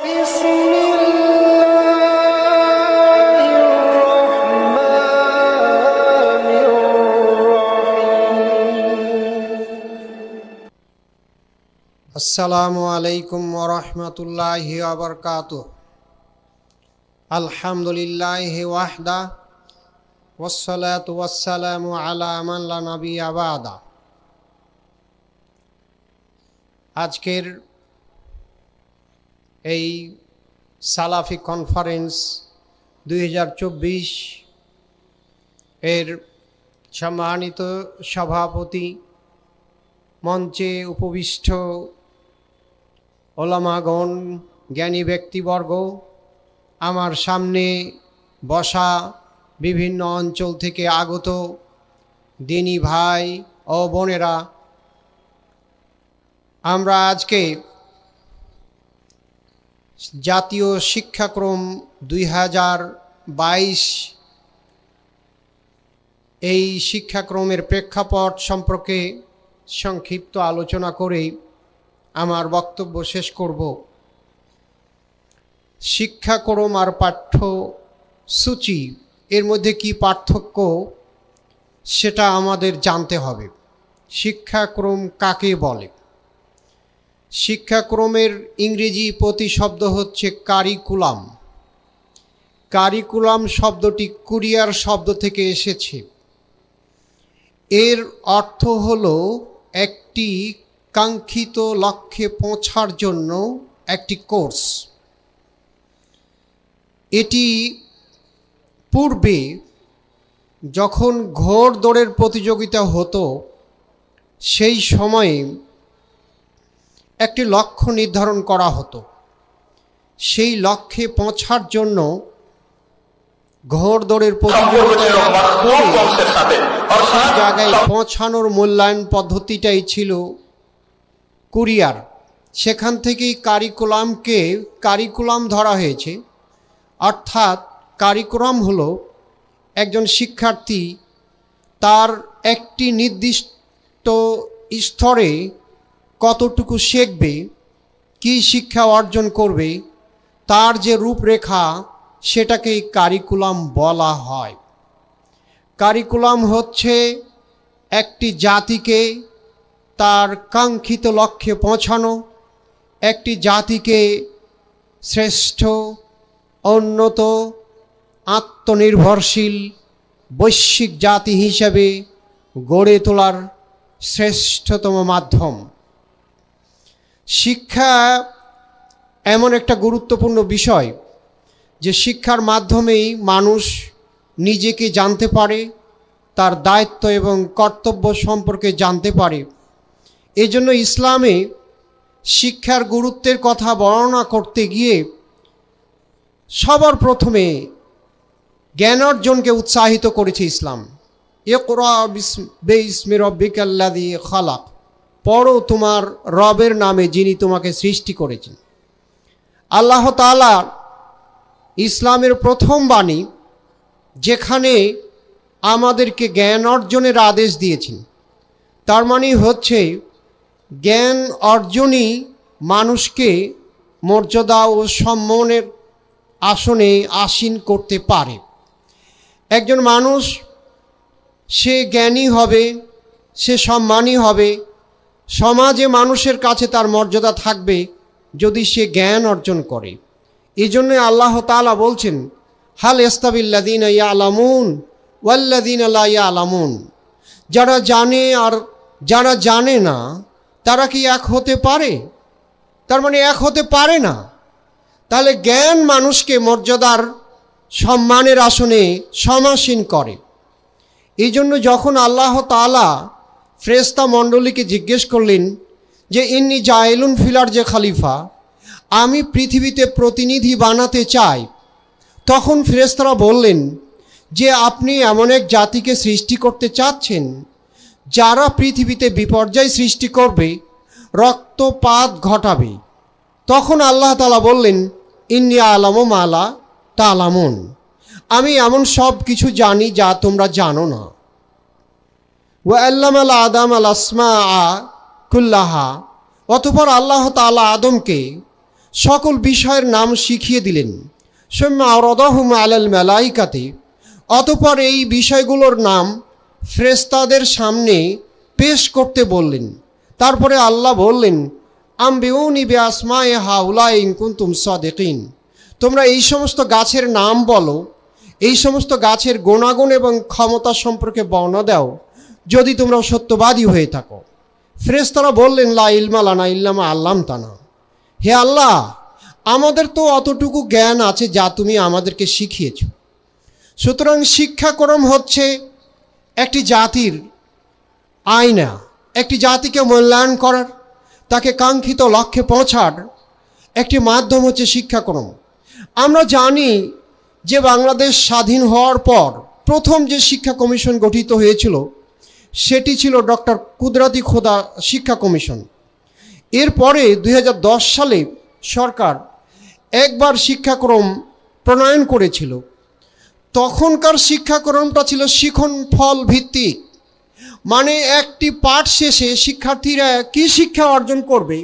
بسم الله الرحمن الرحيم السلام عليكم ورحمة الله وبركاته الحمد لله وحده والصلاة والسلام على من لا نبي بعده আজকের এই সালাফি কনফারেন্স 2024 এর সম্মানিত সভাপতি, মঞ্চে উপবিষ্ট ওলামাগণ, জ্ঞানী ব্যক্তিবর্গ, আমার সামনে বসা বিভিন্ন অঞ্চল থেকে আগত দিনী ভাই ও বোনেরা, আমরা আজকে জাতীয় শিক্ষাক্রম 2022 এই শিক্ষাক্রমের প্রেক্ষাপট সম্পর্কে সংক্ষিপ্ত আলোচনা করে আমার বক্তব্য শেষ করব। শিক্ষাক্রম আর পাঠ্যসূচি এর মধ্যে কি পার্থক্য সেটা আমাদের জানতে হবে। শিক্ষাক্রম কাকে বলে? শিক্ষাক্রমের ইংরেজি প্রতিশব্দ হচ্ছে কারিকুলাম। কারিকুলাম শব্দটি কুরিয়ার শব্দ থেকে এসেছে। এর অর্থ হলো একটি কাঙ্ক্ষিত লক্ষ্যে পৌঁছার জন্য একটি কোর্স। এটি পূর্বে যখন ঘোড় দৌড়ের প্রতিযোগিতা হতো সেই সময়ে একটি লক্ষ্য নির্ধারণ করা হতো। সেই লক্ষ্যে পৌঁছার জন্য ঘোড় দৌড়ের প্রতিযোগিতা জায়গায় পৌঁছানোর মূল্যায়ন পদ্ধতিটাই ছিল কুরিয়ার। সেখান থেকেই কারিকুলাম ধরা হয়েছে। অর্থাৎ কারিকুলাম হলো একজন শিক্ষার্থী তার একটি নির্দিষ্ট স্তরে কতটুকু শিখবে, কি শিক্ষা অর্জন করবে, তার যে রূপরেখা সেটাকেই কারিকুলাম বলা হয়। কারিকুলাম হচ্ছে একটি জাতিকে তার কাঙ্ক্ষিত লক্ষ্যে পৌঁছানো, একটি জাতিকে শ্রেষ্ঠ, উন্নত, আত্মনির্ভরশীল বৈশ্বিক জাতি হিসেবে গড়ে তোলার শ্রেষ্ঠতম মাধ্যম। শিক্ষা এমন একটা গুরুত্বপূর্ণ বিষয় যে শিক্ষার মাধ্যমেই মানুষ নিজেকে জানতে পারে, তার দায়িত্ব এবং কর্তব্য সম্পর্কে জানতে পারে। এজন্য ইসলামে শিক্ষার গুরুত্বের কথা বর্ণনা করতে গিয়ে সবার প্রথমে জ্ঞান অর্জনকে উৎসাহিত করেছে ইসলাম। ইকরা বিসমি রাব্বিকাল্লাযী খালাক, পড়ো তোমার রবের নামে যিনি তোমাকে সৃষ্টি করেছেন। আল্লাহ তাআলা ইসলামের প্রথম বাণী যেখানে আমাদেরকে জ্ঞান অর্জনের আদেশ দিয়েছেন, তার মানে হচ্ছে জ্ঞান অর্জনই মানুষকে মর্যাদা ও সম্মানের আসনে আসীন করতে পারে। একজন মানুষ সে জ্ঞানী হবে, সে সম্মানী হবে, সমাজে মানুষের কাছে তার মর্যাদা থাকবে যদি সে জ্ঞান অর্জন করে। এই জন্য আল্লাহ তাআলা বলছেন, হাল ইস্তাবিল্লাযীনা ইয়ালামুন ওয়াল্লাযীনা লা ইয়ালামুন, যারা জানে আর যারা জানে না তারা কি এক হতে পারে? তার মানে এক হতে পারে না। তাহলে জ্ঞান মানুষকে মর্যাদার সম্মানের আসনে সমাসীন করে। এই জন্য যখন আল্লাহ তাআলা ফেরেশতা মণ্ডলীকে জিজ্ঞেস করলেন যে ইন্নী জাইলুন ফিল আরদি খলিফা, আমি পৃথিবীতে প্রতিনিধি বানাতে চাই, তখন ফেরেশতারা বললেন যে আপনি এমন এক জাতিকে সৃষ্টি করতে চাচ্ছেন যারা পৃথিবীতে বিপর্যয় সৃষ্টি করবে, রক্তপাত ঘটাবে। তখন আল্লাহ তাআলা বললেন ইন্নী আ'লামু মা লা তা'লামুন, আমি এমন সব কিছু জানি যা তোমরা জানো না। ওয়া আল্লামাল আদম আল আসমাআ কুল্লাহা, অতঃপর আল্লাহ তাআলা আদমকে সকল বিষয়ের নাম শিখিয়ে দিলেন। সুম্মা আরাদাহুম আলাল মালাইকাতি, অতঃপর এই বিষয়গুলোর নাম ফেরেশতাদের সামনে পেশ করতে বললেন। তারপরে আল্লাহ বললেন, আম্বিউনি বিআসমায়ে হাউলাই ইন কুনতুম সাদিকিন, তোমরা এই সমস্ত গাছের নাম বলো, এই সমস্ত গাছের গুণাগুণ এবং ক্ষমতা সম্পর্কে বর্ণনা দাও, যদি তোমরা সত্যবাদী হয়ে থাকো। ফেরেশতারা বললেন, লা ইলমা লানা ইল্লা মা আল্লামতানা, হে আল্লাহ, আমাদের তো অতটুকু জ্ঞান আছে যা তুমি আমাদেরকে শিখিয়েছ। সুতরাং শিক্ষাক্রম হচ্ছে একটি জাতির আয়না, একটি জাতিকে মূল্যায়ন করার, তাকে কাঙ্ক্ষিত লক্ষ্যে পৌঁছার একটি মাধ্যম হচ্ছে শিক্ষাক্রম। আমরা জানি যে বাংলাদেশ স্বাধীন হওয়ার পর প্রথম যে শিক্ষা কমিশন গঠিত হয়েছিল সেটি ছিল ডক্টর কুদরতি খোদা শিক্ষা কমিশন। এরপরে 2010 সালে সরকার একবার শিক্ষাক্রম প্রণয়ন করেছিল। তখনকার শিক্ষাক্রমটা ছিল শিখন ফল ভিত্তিক, মানে একটি পাঠ শেষে শিক্ষার্থীরা কি শিক্ষা অর্জন করবে,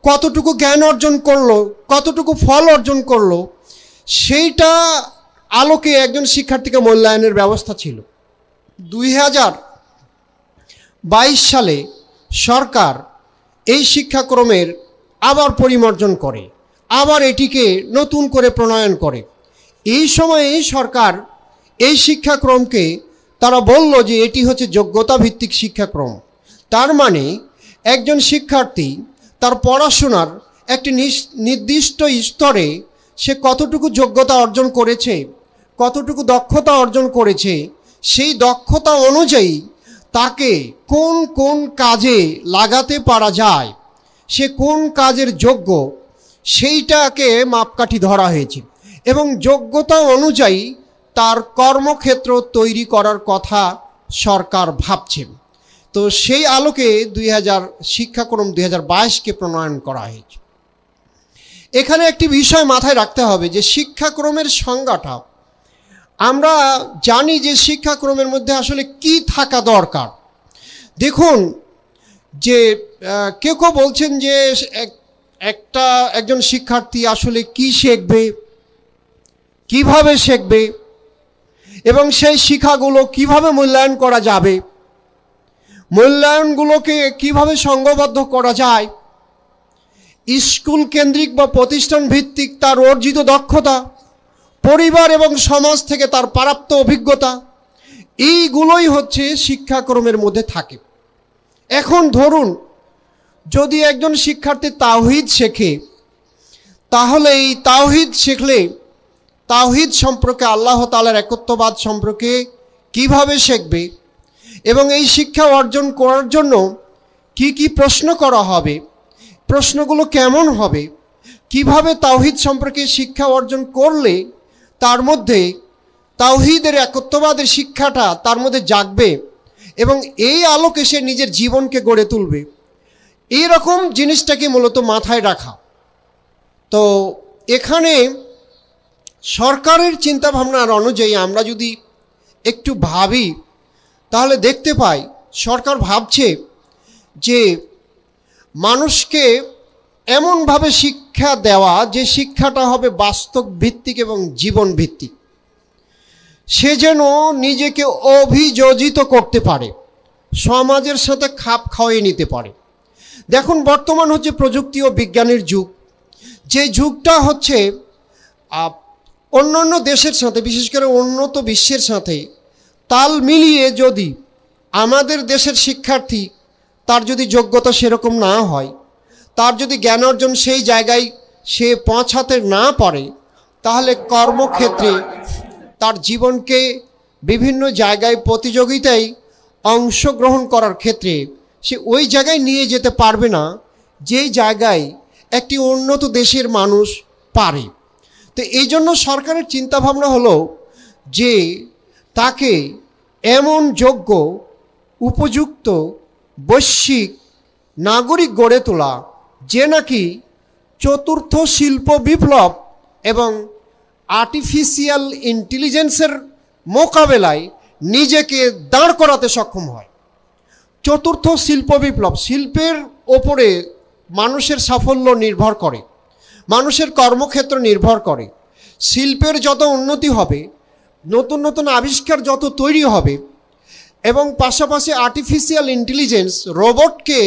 কতটুকু জ্ঞান অর্জন করলো, কতটুকু ফল অর্জন করলো, সেইটা আলোকে একজন শিক্ষার্থীকে মূল্যায়নের ব্যবস্থা ছিল। 2022 সালে সরকার এই শিক্ষাক্রমের আবার পরিমার্জন করে, আবার এটিকে নতুন করে প্রণয়ন করে। এই সময়ে সরকার এই শিক্ষাক্রমকে তারা বলল যে এটি হচ্ছে যোগ্যতা ভিত্তিক শিক্ষাক্রম। তার মানে একজন শিক্ষার্থী তার পড়াশোনার একটি নির্দিষ্ট স্তরে সে কতটুকু যোগ্যতা অর্জন করেছে, কতটুকু দক্ষতা অর্জন করেছে, সেই দক্ষতা অনুযায়ী তাকে কোন কোন কাজে লাগাতে পারা যায়, সে কোন কাজের যোগ্য, সেইটাকে মাপকাঠি ধরা হয়েছে এবং যোগ্যতা অনুযায়ী তার কর্মক্ষেত্র তৈরি করার কথা সরকার ভাবছে। তো সেই আলোকে শিক্ষাক্রম 2022কে প্রণয়ন করা হয়েছে। এখানে একটি বিষয় মাথায় রাখতে হবে যে শিক্ষাক্রমের সংজ্ঞাটা, আমরা জানি যে শিক্ষাক্রমের মধ্যে আসলে কি থাকা দরকার। দেখুন যে কেউ কেউ বলছেন যে একজন শিক্ষার্থী আসলে কি শিখবে, কিভাবে শিখবে এবং সেই শিক্ষাগুলো কিভাবে মূল্যায়ন করা যাবে, মূল্যায়নগুলোকে কিভাবে সংঘবদ্ধ করা যায়, স্কুল কেন্দ্রিক বা প্রতিষ্ঠান ভিত্তিক তার অর্জিত দক্ষতা, পরিবার এবং সমাজ থেকে তার প্রাপ্ত অভিজ্ঞতা, এইগুলোই হচ্ছে শিক্ষাক্রমের মধ্যে থাকে। এখন ধরুন যদি একজন শিক্ষার্থী তাওহীদ শেখে, তাহলে এই তাওহীদ শিখলে তাওহীদ সম্পর্কে, আল্লাহ তাআলার একত্ববাদ সম্পর্কে কিভাবে শিখবে এবং এই শিক্ষা অর্জন করার জন্য কি কি প্রশ্ন করা হবে, প্রশ্নগুলো কেমন হবে, কিভাবে তাওহীদ সম্পর্কে শিক্ষা অর্জন করলে তার মধ্যে তাওহীদের একত্ববাদের শিক্ষাটা তার মধ্যে জাগবে এবং এই আলোকে সে নিজের জীবনকে গড়ে তুলবে, এইরকম জিনিসটাকে মূলত মাথায় রাখা। তো এখানে সরকারের চিন্তাভাবনার অনুযায়ী আমরা যদি একটু ভাবি তাহলে দেখতে পাই সরকার ভাবছে যে মানুষকে এমনভাবে শিক্ষা দেওয়া যে শিক্ষাটা হবে বাস্তব ভিত্তিক এবং জীবন ভিত্তিক, সে যেন নিজেকে অভিযোজিত করতে পারে, সমাজের সাথে খাপ খাওয়িয়ে নিতে পারে। দেখুন বর্তমান হচ্ছে প্রযুক্তি ও বিজ্ঞানের যুগ, যে যুগটা হচ্ছে অন্যান্য দেশের সাথে, বিশেষ করে উন্নত বিশ্বের সাথে তাল মিলিয়ে যদি আমাদের দেশের শিক্ষার্থী তার যদি যোগ্যতা সেরকম না হয়, তার যদি জ্ঞান অর্জন সেই জায়গায় সে পৌঁছাতে না পারে, তাহলে কর্মক্ষেত্রে তার জীবনকে বিভিন্ন জায়গায় প্রতিযোগিতায় অংশগ্রহণ করার ক্ষেত্রে সে ওই জায়গায় নিয়ে যেতে পারবে না যেই জায়গায় একটি উন্নত দেশের মানুষ পারে। তো এই জন্য সরকারের চিন্তাভাবনা হলো যে তাকে এমন যোগ্য, উপযুক্ত, বৈশ্বিক নাগরিক গড়ে তোলা যে নাকি চতুর্থ শিল্প বিপ্লব এবং আর্টিফিশিয়াল ইন্টেলিজেন্সের মোকাবেলায় নিজেকে দাঁড় করাতে সক্ষম হয়। চতুর্থ শিল্প বিপ্লব, শিল্পের ওপরে মানুষের সাফল্য নির্ভর করে, মানুষের কর্মক্ষেত্র নির্ভর করে। শিল্পের যত উন্নতি হবে, নতুন নতুন আবিষ্কার যত তৈরি হবে, এবং পাশাপাশি আর্টিফিশিয়াল ইন্টেলিজেন্স, রোবটকে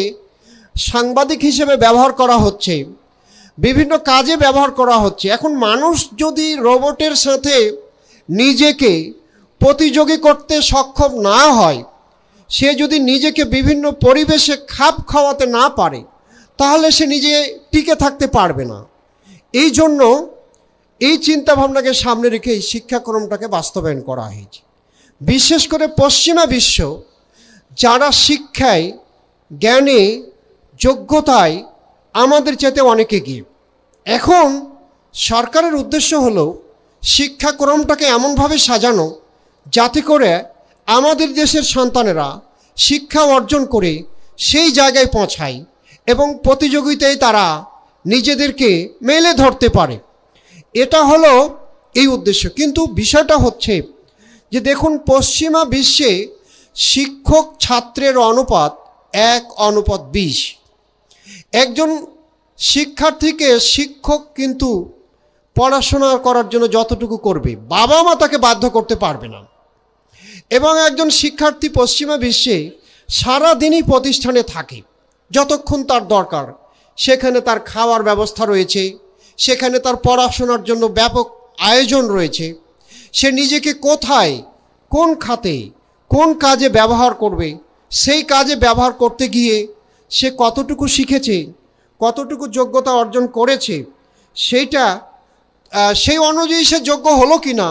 সাংবাদিক হিসেবে ব্যবহার করা হচ্ছে, বিভিন্ন কাজে ব্যবহার করা হচ্ছে। এখন মানুষ যদি রোবটের সাথে নিজেকে প্রতিযোগী করতে সক্ষম না হয়, সে যদি নিজেকে বিভিন্ন পরিবেশে খাপ খাওয়াতে না পারে, তাহলে সে নিজে টিকে থাকতে পারবে না। এই জন্য এই চিন্তাভাবনাকে সামনে রেখে এই শিক্ষাক্রমটাকে বাস্তবায়ন করা হয়েছে। বিশেষ করে পশ্চিমা বিশ্ব, যারা শিক্ষায়, জ্ঞানে, যোগ্যতায় আমাদের চাইতে অনেক এগিয়ে। এখন সরকারের উদ্দেশ্য হলো শিক্ষাক্রমটাকে এমনভাবে সাজানো যাতে করে আমাদের দেশের সন্তানেরা শিক্ষা অর্জন করে সেই জায়গায় পৌঁছায় এবং প্রতিযোগিতায় তারা নিজেদেরকে মেলে ধরতে পারে। এটা হলো এই উদ্দেশ্য। কিন্তু বিষয়টা হচ্ছে যে দেখুন, পশ্চিমা বিশ্বে শিক্ষক ছাত্রের অনুপাত 1:20। একজন শিক্ষার্থীকে শিক্ষক কিন্তু পড়াশোনা করার জন্য যতটুকু করবে, বাবা মা তাকে বাধ্য করতে পারবে না। এবং একজন শিক্ষার্থী পশ্চিমা বিশ্বে সারাদিনই প্রতিষ্ঠানে থাকে, যতক্ষণ তার দরকার। সেখানে তার খাওয়ার ব্যবস্থা রয়েছে, সেখানে তার পড়াশোনার জন্য ব্যাপক আয়োজন রয়েছে। সে নিজেকে কোথায়, কোন খাতে, কোন কাজে ব্যবহার করবে, সেই কাজে ব্যবহার করতে গিয়ে সে কতটুকু শিখেছে, কতটুকু যোগ্যতা অর্জন করেছে, সেইটা সেই অনুযায়ী সে যোগ্য হলো কি না,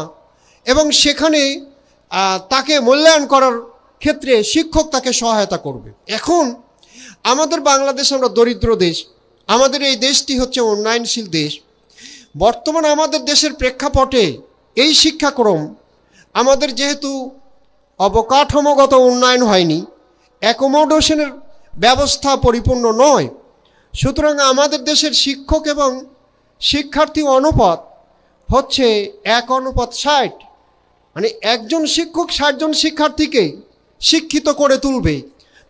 এবং সেখানে তাকে মূল্যায়ন করার ক্ষেত্রে শিক্ষক তাকে সহায়তা করবে। এখন আমাদের বাংলাদেশ, আমরা দরিদ্র দেশ, আমাদের এই দেশটি হচ্ছে উন্নয়নশীল দেশ। বর্তমান আমাদের দেশের প্রেক্ষাপটে এই শিক্ষাক্রম, আমাদের যেহেতু অবকাঠামোগত উন্নয়ন হয়নি, অ্যাকোমোডেশনের ব্যবস্থা পরিপূর্ণ নয়, সুতরাং আমাদের দেশের শিক্ষক এবং শিক্ষার্থী অনুপাত হচ্ছে 1:60। মানে একজন শিক্ষক 60 জন শিক্ষার্থীকে শিক্ষিত করে তুলবে,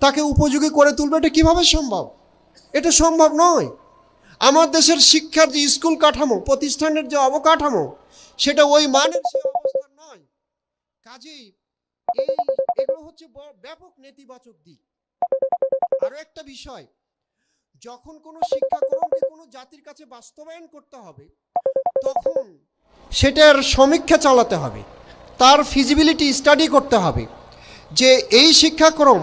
তাকে উপযোগী করে তুলবে। এটা কীভাবে সম্ভব? এটা সম্ভব নয়। আমার দেশের শিক্ষার যে স্কুল কাঠামো, প্রতিষ্ঠানের যে অবকাঠামো, সেটা ওই মানের সে অবস্থা নয়। কাজেই এগুলো হচ্ছে ব্যাপক নেতিবাচক দিক। আরও একটা বিষয়, যখন কোনো শিক্ষাক্রমকে কোনো জাতির কাছে বাস্তবায়ন করতে হবে, তখন সেটার সমীক্ষা চালাতে হবে, তার ফিজিবিলিটি স্টাডি করতে হবে যে এই শিক্ষাক্রম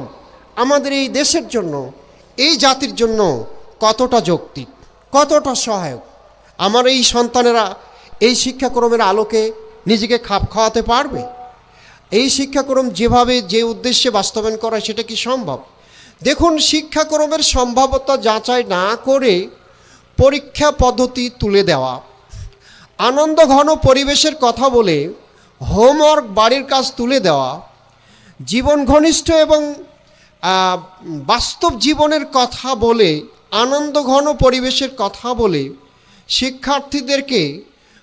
আমাদের এই দেশের জন্য, এই জাতির জন্য কতটা যৌক্তিক, কতটা সহায়ক। আমার এই সন্তানেরা এই শিক্ষাক্রমের আলোকে নিজেকে খাপ খাওয়াতে পারবে? এই শিক্ষাক্রম যেভাবে, যে উদ্দেশ্যে বাস্তবায়ন করা, সেটা কি সম্ভব? দেখুন, শিক্ষাক্রমের সম্ভাব্যতা যাচাই না করে পরীক্ষা পদ্ধতি তুলে দেওয়া, আনন্দ ঘন পরিবেশের কথা বলে হোমওয়ার্ক, বাড়ির কাজ তুলে দেওয়া, জীবন ঘনিষ্ঠ এবং বাস্তব জীবনের কথা বলে, আনন্দ ঘন পরিবেশের কথা বলে শিক্ষার্থীদেরকে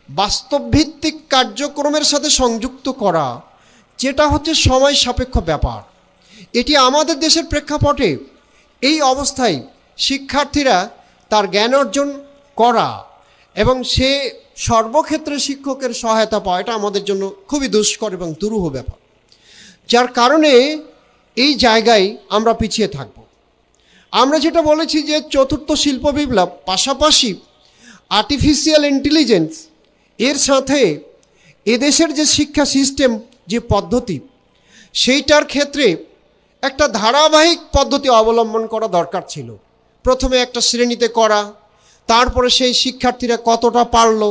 বাস্তবভিত্তিক কার্যক্রমের সাথে সংযুক্ত করা, যেটা হচ্ছে সময় সাপেক্ষ ব্যাপার। এটি আমাদের দেশের প্রেক্ষাপটে এই অবস্থায় শিক্ষার্থীরা তার জ্ঞান অর্জন করা এবং সে সর্বক্ষেত্রে শিক্ষকের সহায়তা পাওয়া, এটা আমাদের জন্য খুবই দুষ্কর এবং দুরূহ ব্যাপার, যার কারণে এই জায়গায় আমরা পিছিয়ে থাকব। আমরা যেটা বলেছি যে চতুর্থ শিল্প বিপ্লব, পাশাপাশি আর্টিফিশিয়াল ইন্টেলিজেন্স, এর সাথে এদেশের যে শিক্ষা সিস্টেম, যে পদ্ধতি, সেইটার ক্ষেত্রে একটা ধারাবাহিক পদ্ধতি অবলম্বন করা দরকার ছিল। প্রথমে একটা শ্রেণীতে করা, তারপরে সেই শিক্ষার্থীরা কতটা পারলো,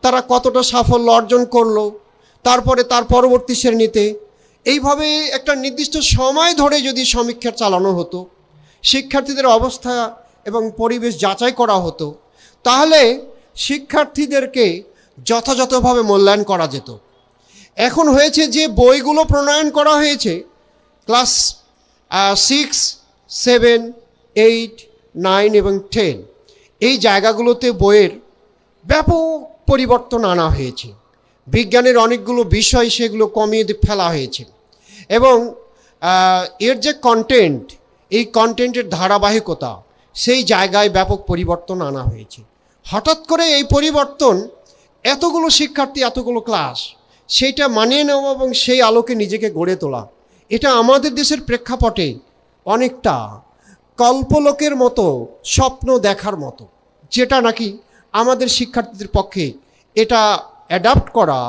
তারা কতটা সাফল্য অর্জন করলো, তারপরে তার পরবর্তী শ্রেণীতে, এইভাবে একটা নির্দিষ্ট সময় ধরে যদি সমীক্ষা চালানো হতো, শিক্ষার্থীদের অবস্থা এবং পরিবেশ যাচাই করা হতো, তাহলে শিক্ষার্থীদেরকে যথাযথভাবে মূল্যায়ন করা যেত। এখন হয়েছে যে বইগুলো প্রণয়ন করা হয়েছে ক্লাস 6, 7, 8, 9 এবং 10, এই জায়গাগুলোতে বইয়ের ব্যাপক পরিবর্তন আনা হয়েছে। বিজ্ঞানের অনেকগুলো বিষয় সেগুলো কমিয়ে ফেলা হয়েছে এবং এর যে কন্টেন্ট, এই কন্টেন্টের ধারাবাহিকতা, সেই জায়গায় ব্যাপক পরিবর্তন আনা হয়েছে। হঠাৎ করে এই পরিবর্তন, এতগুলো শিক্ষার্থী, এতগুলো ক্লাস, সেইটা মানিয়ে নেওয়া এবং সেই আলোকে নিজেকে গড়ে তোলা, এটা আমাদের দেশের প্রেক্ষাপটে অনেকটা কল্পলোকের মতো, স্বপ্ন দেখার মতো, যেটা নাকি আমাদের শিক্ষার্থীদের পক্ষে এটা অ্যাডাপ্ট করা,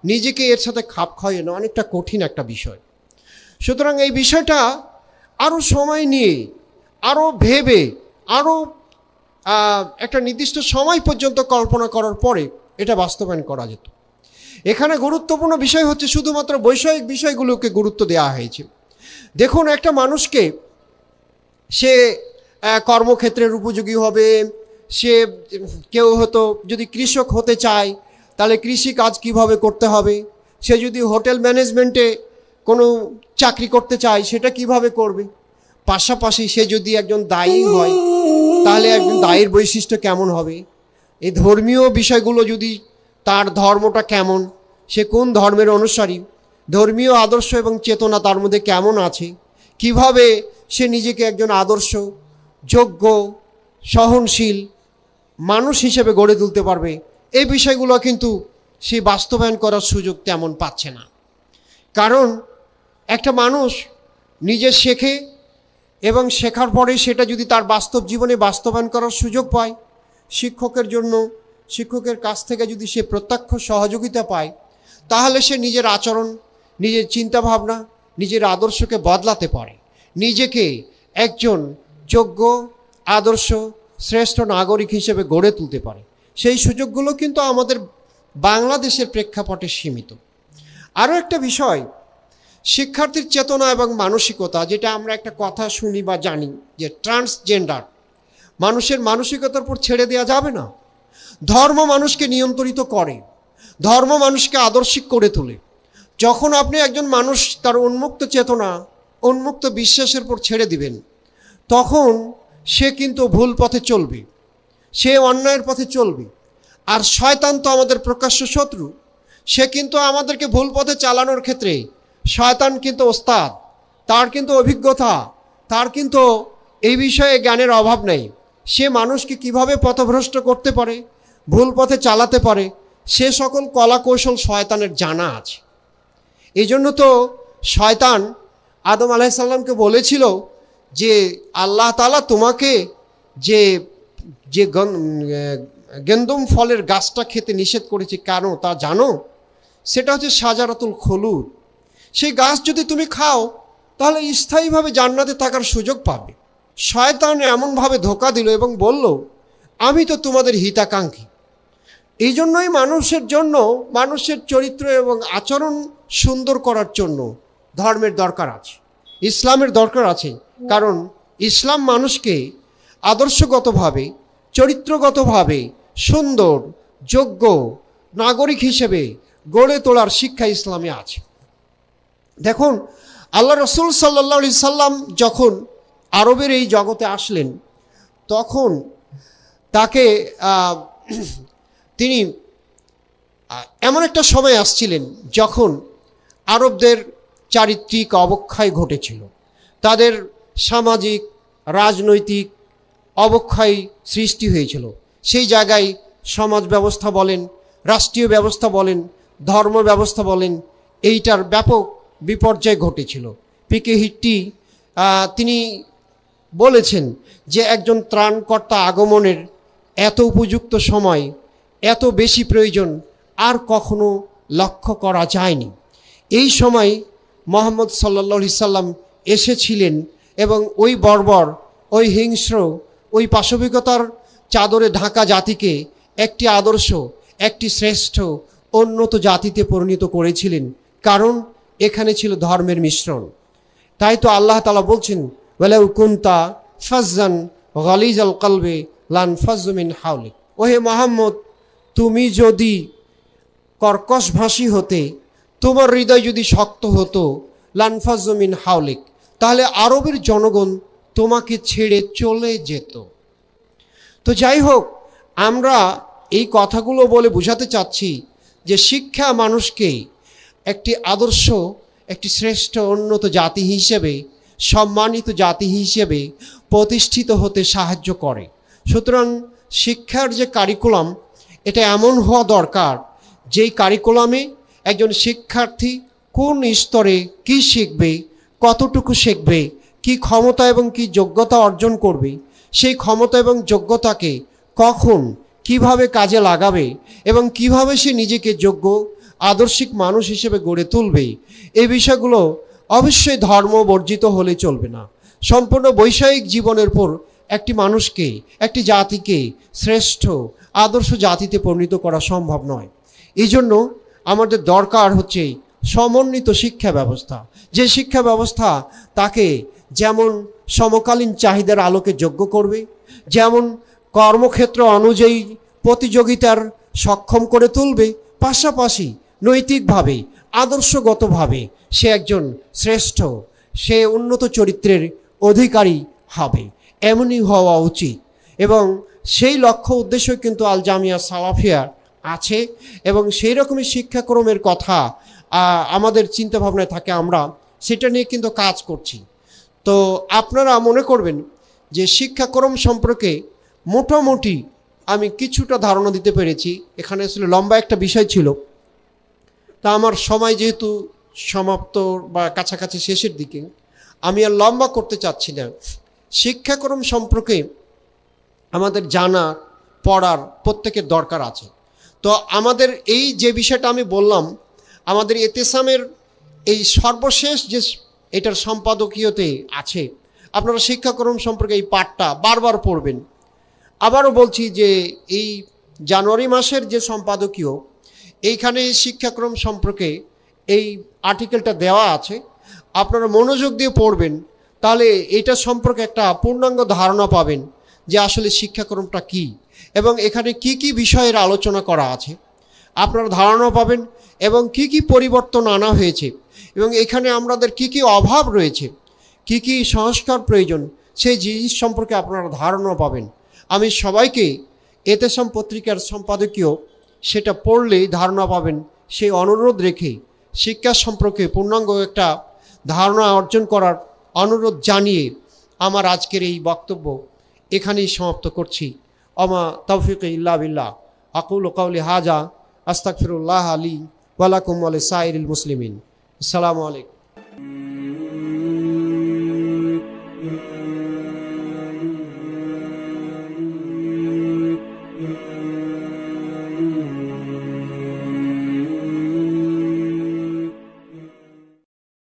নিজেকে এর সাথে খাপ খাইয়ে নেওয়া অনেকটা কঠিন একটা বিষয়। সুতরাং এই বিষয়টা আরও সময় নিয়ে, আরও ভেবে, আরও একটা নির্দিষ্ট সময় পর্যন্ত কল্পনা করার পরে এটা বাস্তবায়ন করা যেত। এখানে গুরুত্বপূর্ণ বিষয় হচ্ছে শুধুমাত্র বৈষয়িক বিষয়গুলোকে গুরুত্ব দেওয়া হয়েছে। দেখুন, একটা মানুষকে সে কর্মক্ষেত্রের উপযোগী হবে, সে কেউ হয়তো যদি কৃষক হতে চায় তাহলে কৃষি কাজ কিভাবে করতে হবে, সে যদি হোটেল ম্যানেজমেন্টে কোনো চাকরি করতে চায় সেটা কিভাবে করবে, পাশাপাশি সে যদি একজন দায়ী হয় তাহলে একজন দায়ীর বৈশিষ্ট্য কেমন হবে, এই ধর্মীয় বিষয়গুলো যদি, তার ধর্মটা কেমন, সে কোন ধর্মের অনুসারী, ধর্মীয় আদর্শ এবং চেতনা তার মধ্যে কেমন আছে, কিভাবে সে নিজেকে একজন আদর্শ, যোগ্য, সহনশীল মানুষ হিসেবে গড়ে তুলতে পারবে, এই বিষয়গুলো কিন্তু সে বাস্তবায়ন করার সুযোগ তেমন পাচ্ছে না। কারণ একটা মানুষ নিজে শেখে এবং শেখার পরে সেটা যদি তার বাস্তব জীবনে বাস্তবায়ন করার সুযোগ পায়, শিক্ষকের কাছ থেকে যদি সে প্রত্যক্ষ সহযোগিতা পায়, তাহলে সে নিজের আচরণ, নিজের চিন্তাভাবনা, নিজের আদর্শকে বদলাতে পারে, নিজেকে একজন যোগ্য, আদর্শ, শ্রেষ্ঠ নাগরিক হিসেবে গড়ে তুলতে পারে। সেই সুযোগগুলো কিন্তু আমাদের বাংলাদেশের প্রেক্ষাপটে সীমিত। আরও একটা বিষয়, শিক্ষার্থীর চেতনা এবং মানসিকতা, যেটা আমরা একটা কথা শুনি বা জানি যে ট্রান্সজেন্ডার, মানুষের মানসিকতার উপর ছেড়ে দেওয়া যাবে না। ধর্ম মানুষকে নিয়ন্ত্রিত করে, ধর্ম মানুষকে আদর্শিক করে তোলে। যখন আপনি একজন মানুষ তার উন্মুক্ত চেতনা, উন্মুক্ত বিশ্বাসের উপর ছেড়ে দিবেন, তখন সে কিন্তু ভুল পথে চলবে, সে অন্যায়ের পথে চলবে। আর শয়তান তো আমাদের প্রকাশ্য শত্রু, সে কিন্তু আমাদেরকে ভুল পথে চালানোর ক্ষেত্রে শয়তান কিন্তু ওস্তাদ, তার কিন্তু অভিজ্ঞতা, তার কিন্তু এই বিষয়ে জ্ঞানের অভাব নেই। সে মানুষকে কিভাবে পথভ্রষ্ট করতে পারে, ভুল পথে চালাতে পারে, সে সকল কলা কৌশল শয়তানের জানা আছে। এই জন্য তো শয়তান আদম আলাইহিস সালামকে বলেছিল যে আল্লাহ তাআলা তোমাকে যে যে গেন্দম ফলের গাছটা খেতে নিষেধ করেছে, কেন তা জানো? সেটা হচ্ছে শাজারাতুল খুলুদ। সেই গাছ যদি তুমি খাও তাহলে স্থায়ীভাবে জান্নাতে থাকার সুযোগ পাবে। শয়তান এমনভাবে ধোঁকা দিল এবং বলল, আমি তো তোমাদের হিতাকাঙ্ক্ষী। এই জন্যই মানুষের জন্য, মানুষের চরিত্র এবং আচরণ সুন্দর করার জন্য ধর্মের দরকার আছে, ইসলামের দরকার আছে। কারণ ইসলাম মানুষকে আদর্শগতভাবে, চরিত্রগতভাবে সুন্দর, যোগ্য নাগরিক হিসেবে গড়ে তোলার শিক্ষা ইসলামে আছে। দেখুন, আল্লাহ রসুল সাল্লাল্লাহু আলাইহি সাল্লাম যখন আরবের এই জগতে আসলেন, তখন তাকে তিনি এমন একটা সময় আসছিলেন যখন আরবদের চারিত্রিক অবক্ষয় ঘটেছিল, তাদের সামাজিক, রাজনৈতিক অবক্ষয় সৃষ্টি হয়েছিল। সেই জায়গায় সমাজ ব্যবস্থা বলেন, রাষ্ট্রীয় ব্যবস্থা বলেন, ধর্ম ব্যবস্থা বলেন, এইটার ব্যাপক বিপর্যয় ঘটেছিল। পিকে হিট্টি তিনি বলেছেন যে একজন ত্রাণকর্তা আগমনের এত উপযুক্ত সময়, এত বেশি প্রয়োজন আর কখনো লক্ষ্য করা যায়নি। এই সময় মুহাম্মদ সাল্লাল্লাহু আলাইহি সাল্লাম এসেছিলেন এবং ওই বর্বর, ওই হিংস্র, ওই পাশবিকতার চাদরে ঢাকা জাতিকে একটি আদর্শ, একটি শ্রেষ্ঠ, উন্নত জাতিতে পরিণত করেছিলেন। কারণ এখানে ছিল ধর্মের মিশ্রণ। তাই তো আল্লাহ তাআলা বলছেন, ওয়ালাউ কুনতা ফাজ্জান গালিজাল কলবে লানফাজ্জু মিন হাওলিক। ওহে মুহাম্মদ, তুমি যদি কর্কশভাষী হতে, তোমার হৃদয় যদি শক্ত হতো, লানফাজ্জু মিন হাওলিক, তাহলে আরবের জনগণ তোমাকে ছেড়ে চলে যেত। তো যাই হোক, আমরা এই কথাগুলো বলে বোঝাতে চাচ্ছি যে শিক্ষা মানুষকে একটি আদর্শ, একটি শ্রেষ্ঠ, উন্নত জাতি হিসেবে, সম্মানিত জাতি হিসেবে প্রতিষ্ঠিত হতে সাহায্য করে। সুতরাং শিক্ষার যে কারিকুলাম, এটা এমন হওয়া দরকার যেই কারিকুলামে একজন শিক্ষার্থী কোন স্তরে কি শিখবে, কতটুকু শিখবে, কি ক্ষমতা এবং কি যোগ্যতা অর্জন করবে, সেই ক্ষমতা এবং যোগ্যতাকে কখন কিভাবে কাজে লাগাবে এবং কিভাবে সে নিজেকে যোগ্য আদর্শিক মানুষ হিসেবে গড়ে তুলবে, এই বিষয়গুলো অবশ্যই ধর্ম বর্জিত হলে চলবে না। সম্পূর্ণ বৈষয়িক জীবনের পর একটি মানুষকে, একটি জাতিকে শ্রেষ্ঠ আদর্শ জাতিতে পরিণত করা সম্ভব নয়। এই জন্য আমাদের দরকার হচ্ছে সমন্বিত শিক্ষা ব্যবস্থা, যে শিক্ষা ব্যবস্থা তাকে যেমন সমকালীন চাহিদার আলোকে যোগ্য করবে, যেমন কর্মক্ষেত্র অনুযায়ী প্রতিযোগিতার সক্ষম করে তুলবে, পাশাপাশি নৈতিকভাবে আদর্শগতভাবে সে একজন শ্রেষ্ঠ, সে উন্নত চরিত্রের অধিকারী হবে, এমনই হওয়া উচিত। এবং সেই লক্ষ্য উদ্দেশ্য কিন্তু আল জামিয়া সালাফিয়া আছে এবং সেই রকমই শিক্ষাক্রমের কথা আমাদের চিন্তাভাবনায় থাকে, আমরা সেটা নিয়ে কিন্তু কাজ করছি। তো আপনারা মনে করবেন যে শিক্ষাক্রম সম্পর্কে মোটামুটি আমি কিছুটা ধারণা দিতে পেরেছি। এখানে আসলে লম্বা একটা বিষয় ছিল, তা আমার সময় যেহেতু সমাপ্ত বা কাছাকাছি শেষের দিকে, আমি আর লম্বা করতে চাচ্ছি না। শিক্ষাক্রম সম্পর্কে আমাদের জানা পড়ার প্রত্যেকের দরকার আছে। তো আমাদের এই যে বিষয়টা আমি বললাম, আমাদের এতেসামের এই সর্বশেষ যে এটার সম্পাদকীয়তে আছে, আপনারা শিক্ষাক্রম সম্পর্কে এই পাঠটা বারবার পড়বেন। আবারও বলছি যে এই জানুয়ারি মাসের যে সম্পাদকীয়, এইখানে শিক্ষাক্রম সম্পর্কে এই আর্টিকেলটা দেওয়া আছে, আপনারা মনোযোগ দিয়ে পড়বেন, তাহলে এটা সম্পর্কে একটা পূর্ণাঙ্গ ধারণা পাবেন যে আসলে শিক্ষাক্রমটা কি এবং এখানে কি কি বিষয়ের আলোচনা করা আছে আপনারা ধারণা পাবেন, এবং কি কি পরিবর্তন আনা হয়েছে এবং এখানে আমাদের কি কি অভাব রয়েছে, কি কি সংস্কার প্রয়োজন, সেই জিনিস সম্পর্কে আপনারা ধারণা পাবেন। আমি সবাইকে এতেসাম পত্রিকার সম্পাদকীয় সেটা পড়লেই ধারণা পাবেন, সেই অনুরোধ রেখে শিক্ষা সম্পর্কে পূর্ণাঙ্গ একটা ধারণা অর্জন করার অনুরোধ জানিয়ে আমার আজকের এই বক্তব্য এখানেই সমাপ্ত করছি। আমা তৌফিক ইল্লা বিল্লাহ, আকুলু কাউলি হাজা, আস্তাগফিরুল্লাহ আলী ওয়া লাকুম ওয়া লিসাইরিল মুসলিমিন। আসসালামু আলাইকুম।